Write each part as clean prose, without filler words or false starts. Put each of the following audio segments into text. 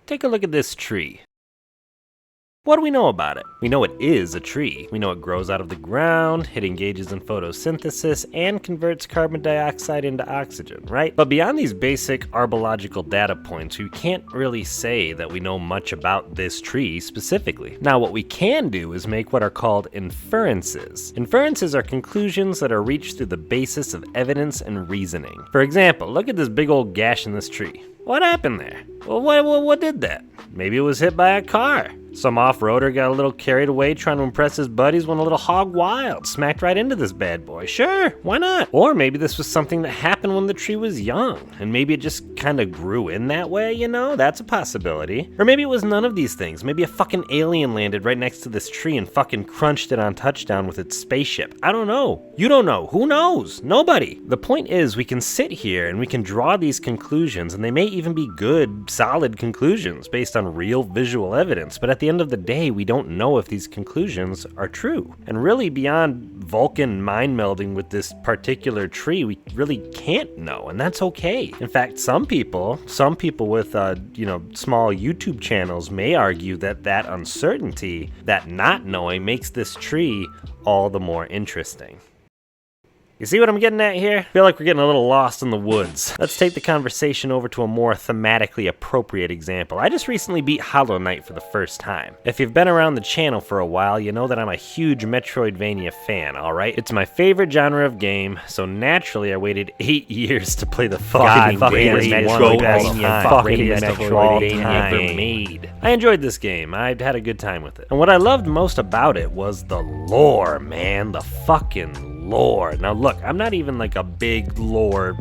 Take a look at this tree. What do we know about it? We know it is a tree. We know it grows out of the ground, it engages in photosynthesis, and converts carbon dioxide into oxygen, right? But beyond these basic arbological data points, we can't really say that we know much about this tree specifically. Now, what we can do is make what are called inferences. Inferences are conclusions that are reached through the basis of evidence and reasoning. For example, look at this big old gash in this tree. What happened there? Well, what did that? Maybe it was hit by a car. Some off-roader got a little carried away trying to impress his buddies, went a little hog wild, smacked right into this bad boy. Sure, why not? Or maybe this was something that happened when the tree was young, and maybe it just kind of grew in that way, you know? That's a possibility. Or maybe it was none of these things. Maybe a fucking alien landed right next to this tree and fucking crunched it on touchdown with its spaceship. I don't know. You don't know. Who knows? Nobody. The point is, we can sit here and we can draw these conclusions, and they may even be good, solid conclusions based on real visual evidence, but at the end of the day, we don't know if these conclusions are true. And really, beyond Vulcan mind melding with this particular tree, we really can't know, and that's okay. In fact, some people with small YouTube channels may argue that uncertainty, that not knowing, makes this tree all the more interesting. You see what I'm getting at here? I feel like we're getting a little lost in the woods. Let's take the conversation over to a more thematically appropriate example. I just recently beat Hollow Knight for the first time. If you've been around the channel for a while, you know that I'm a huge Metroidvania fan, alright? It's my favorite genre of game, so naturally I waited 8 years to play the fucking Metroidvania ever made. I enjoyed this game. I had a good time with it. And what I loved most about it was the lore, man. The fucking lore. Now look, I'm not even like a big lore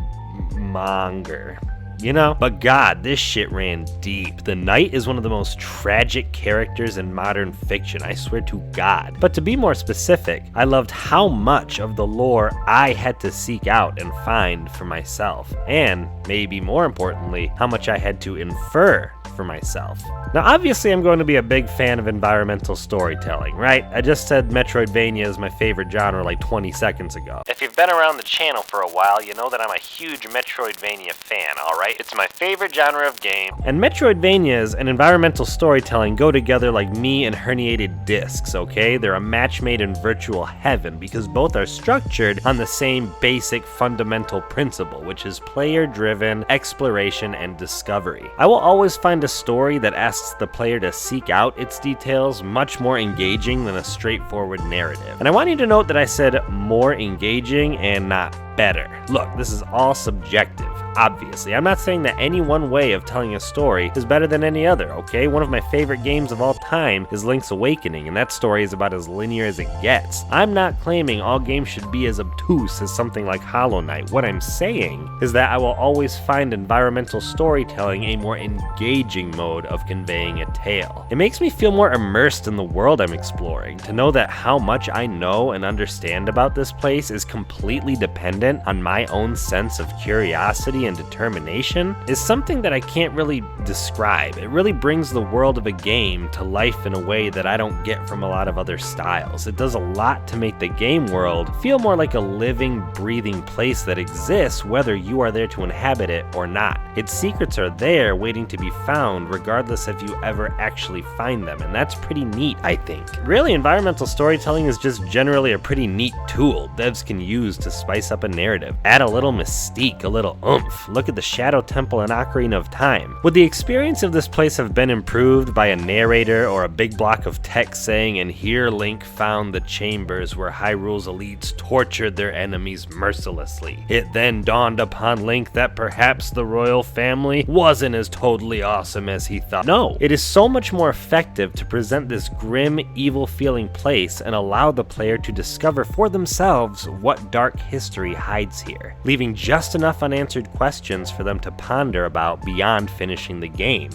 monger, you know? But God, this shit ran deep. The Knight is one of the most tragic characters in modern fiction, I swear to God. But to be more specific, I loved how much of the lore I had to seek out and find for myself. And, maybe more importantly, how much I had to infer for myself. Now obviously I'm going to be a big fan of environmental storytelling, right? I just said Metroidvania is my favorite genre like 20 seconds ago. If you've been around the channel for a while, you know that I'm a huge Metroidvania fan, alright? It's my favorite genre of game. And Metroidvanias and environmental storytelling go together like me and herniated discs, okay? They're a match made in virtual heaven because both are structured on the same basic fundamental principle, which is player-driven exploration and discovery. I will always find a story that asks the player to seek out its details much more engaging than a straightforward narrative. And I want you to note that I said more engaging and not better. Look, this is all subjective, obviously. I'm not saying that any one way of telling a story is better than any other, okay? One of my favorite games of all time is Link's Awakening, and that story is about as linear as it gets. I'm not claiming all games should be as obtuse as something like Hollow Knight. What I'm saying is that I will always find environmental storytelling a more engaging mode of conveying a tale. It makes me feel more immersed in the world I'm exploring, to know that how much I know and understand about this place is completely dependent on my own sense of curiosity and determination is something that I can't really describe. It really brings the world of a game to life in a way that I don't get from a lot of other styles. It does a lot to make the game world feel more like a living, breathing place that exists whether you are there to inhabit it or not. Its secrets are there waiting to be found regardless if you ever actually find them, and that's pretty neat, I think. Really, environmental storytelling is just generally a pretty neat tool devs can use to spice up a narrative, add a little mystique, a little oomph. Look at the Shadow Temple and Ocarina of Time. Would the experience of this place have been improved by a narrator or a big block of text saying, "And here Link found the chambers where Hyrule's elites tortured their enemies mercilessly. It then dawned upon Link that perhaps the royal family wasn't as totally awesome as he thought." No, it is so much more effective to present this grim, evil-feeling place and allow the player to discover for themselves what dark history hides here, leaving just enough unanswered questions for them to ponder about beyond finishing the game.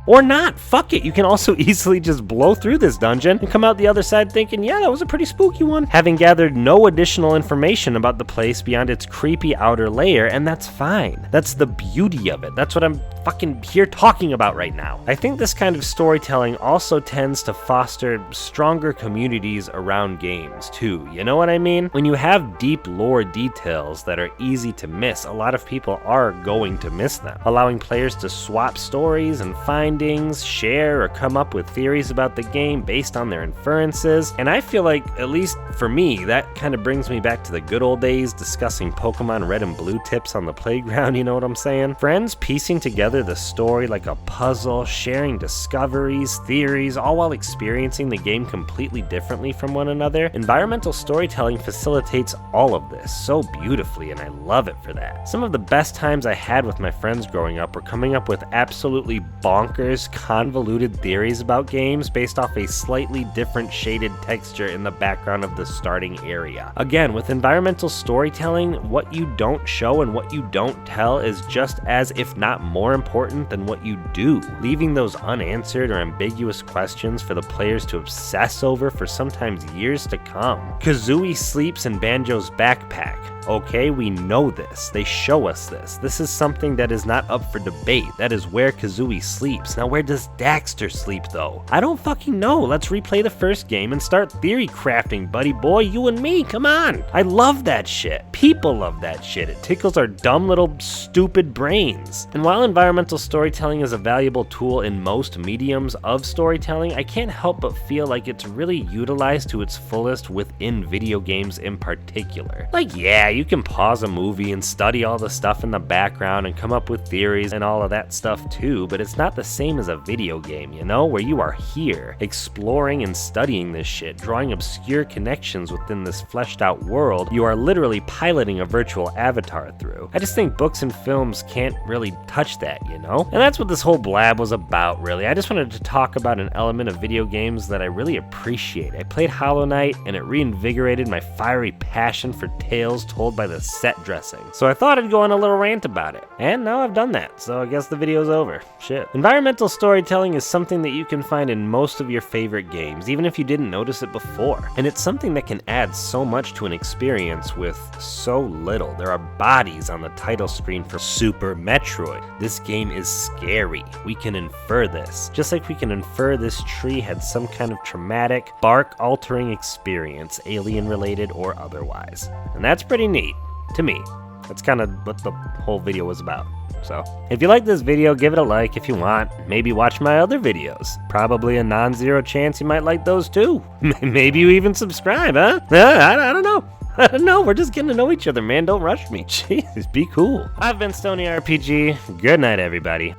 Or not, fuck it, you can also easily just blow through this dungeon and come out the other side thinking, yeah, that was a pretty spooky one, having gathered no additional information about the place beyond its creepy outer layer, and that's fine. That's the beauty of it. That's what I'm fucking here talking about right now. I think this kind of storytelling also tends to foster stronger communities around games too, you know what I mean? When you have deep lore details that are easy to miss, a lot of people are going to miss them, allowing players to swap stories and find endings, share or come up with theories about the game based on their inferences. And I feel like, at least for me, that kind of brings me back to the good old days discussing Pokemon Red and Blue tips on the playground, you know what I'm saying? Friends piecing together the story like a puzzle, sharing discoveries, theories, all while experiencing the game completely differently from one another. Environmental storytelling facilitates all of this so beautifully, and I love it for that. Some of the best times I had with my friends growing up were coming up with absolutely bonkers, convoluted theories about games based off a slightly different shaded texture in the background of the starting area. Again, with environmental storytelling, what you don't show and what you don't tell is just as, if not more important than what you do, leaving those unanswered or ambiguous questions for the players to obsess over for sometimes years to come. Kazooie sleeps in Banjo's backpack. Okay, we know this. They show us this. This is something that is not up for debate. That is where Kazooie sleeps. Now, where does Daxter sleep, though? I don't fucking know. Let's replay the first game and start theory crafting, buddy boy. You and me, come on. I love that shit. People love that shit. It tickles our dumb little stupid brains. And while environmental storytelling is a valuable tool in most mediums of storytelling, I can't help but feel like it's really utilized to its fullest within video games in particular. Like, yeah, you can pause a movie and study all the stuff in the background and come up with theories and all of that stuff too, but it's not the same as a video game, you know, where you are here, exploring and studying this shit, drawing obscure connections within this fleshed out world you are literally piloting a virtual avatar through. I just think books and films can't really touch that, you know? And that's what this whole blab was about, really. I just wanted to talk about an element of video games that I really appreciate. I played Hollow Knight, and it reinvigorated my fiery passion for tales told by the set dressing. So I thought I'd go on a little rant about it. And now I've done that, so I guess the video's over. Shit. Environmental storytelling is something that you can find in most of your favorite games, even if you didn't notice it before. And it's something that can add so much to an experience with so little. There are bodies on the title screen for Super Metroid. This game is scary. We can infer this. Just like we can infer this tree had some kind of traumatic, bark-altering experience, alien-related or otherwise. And that's pretty neat, to me. That's kind of what the whole video was about. So, if you like this video, give it a like if you want. Maybe watch my other videos. Probably a non-zero chance you might like those too. Maybe you even subscribe, huh? I don't know. I don't know, we're just getting to know each other, man. Don't rush me. Jeez, be cool. I've been Stony RPG. Good night, everybody.